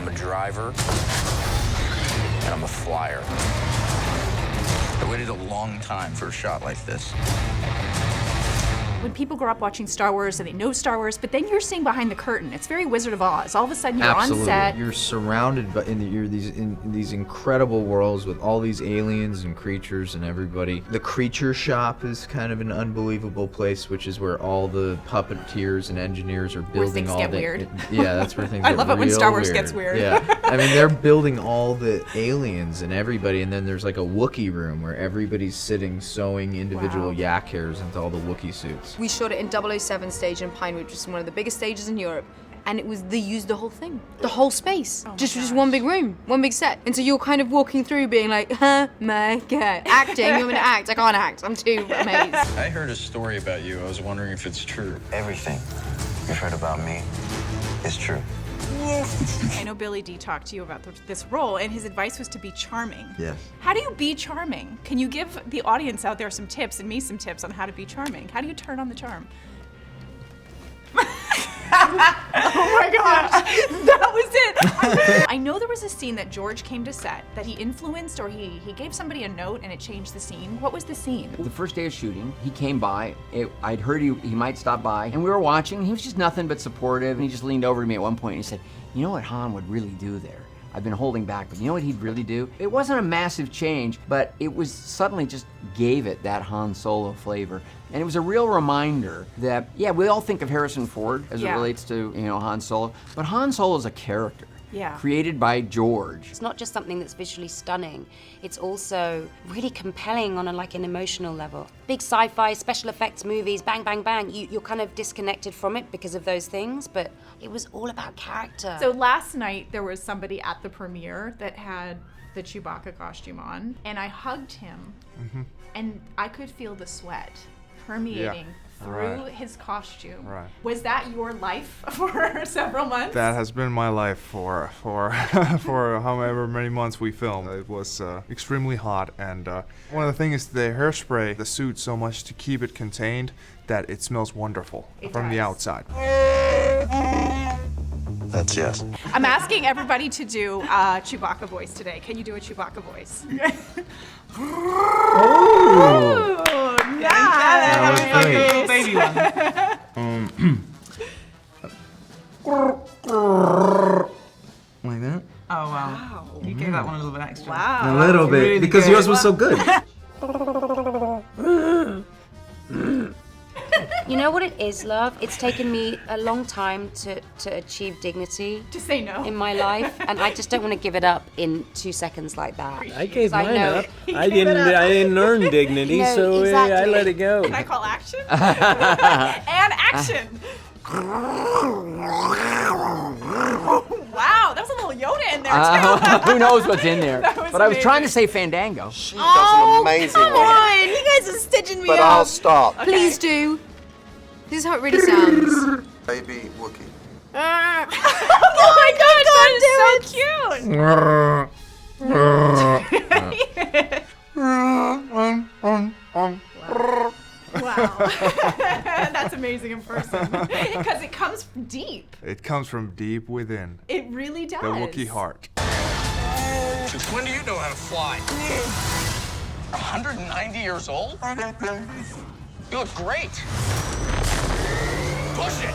I'm a driver, and I'm a flyer. I waited a long time for a shot like this. When people grow up watching Star Wars and they know Star Wars, but then you're seeing behind the curtain. It's very Wizard of Oz. All of a sudden you're Absolutely. on set. You're surrounded by you're in these incredible worlds with all these aliens and creatures and everybody. The creature shop is kind of an unbelievable place, which is where all the puppeteers and engineers are building where things get weird. Yeah, that's where things I get love it when real Star Wars weird. gets weird. Yeah, I mean they're building all the aliens and everybody, and then there's like a Wookiee room where everybody's sitting sewing individual yak hairs into all the Wookiee suits. We shot it in 007 stage in Pinewood, which is one of the biggest stages in Europe. And they used the whole thing, the whole space, just one big room, one big set. And so you're kind of walking through being like, oh my God, acting, you want me to act? I can't act, I'm too amazed. I heard a story about you. I was wondering if it's true. Everything you've heard about me is true. I know Billy D talked to you about this role, and his advice was to be charming. Yes. How do you be charming? Can you give the audience out there some tips and me some tips on how to be charming? How do you turn on the charm? Oh my gosh, that was it. I know there was a scene that George came to set that he influenced, or he gave somebody a note and it changed the scene. What was the scene? The first day of shooting, he came by. I'd heard he might stop by, and we were watching. He was just nothing but supportive, and he just leaned over to me at one point and he said, you know what Han would really do there? I've been holding back, but you know what he'd really do? It wasn't a massive change, but it was suddenly just gave it that Han Solo flavor. And it was a real reminder that, yeah, we all think of Harrison Ford as it relates to, Han Solo, but Han Solo is a character. Yeah. Created by George. It's not just something that's visually stunning, it's also really compelling on an emotional level. Big sci-fi, special effects movies, bang, bang, bang, you're kind of disconnected from it because of those things, but it was all about character. So last night there was somebody at the premiere that had the Chewbacca costume on, and I hugged him, and I could feel the sweat permeating through his costume. Right. Was that your life for several months? That has been my life for for however many months we filmed. It was extremely hot, and one of the things is they hairspray the suit so much to keep it contained that it smells wonderful from the outside. That's yes. I'm asking everybody to do a Chewbacca voice today. Can you do a Chewbacca voice? Oh! That was great. Little baby one. Like that? Oh wow. You gave that one a little bit extra. Wow. A little bit, really because good. yours was so good. You know what it is, love? It's taken me a long time to achieve dignity To say no. in my life, and I just don't want to give it up in 2 seconds like that. I gave I mine know. up. I didn't earn dignity, No, so I exactly. let it go. Can I call action? And action! Wow, that was a little Yoda in there too. Who knows what's in there? That was But I was trying to amazing. say Fandango. She does an amazing Come on, you guys are stitching me But up. I'll stop. Please do. This is how it really sounds. Baby Wookie. Oh my god, that is so cute! Wow. That's amazing in person. Because it comes from deep. It comes from deep within. It really does. The Wookiee heart. Since when do you know how to fly? 190 years old? You look great. Push it.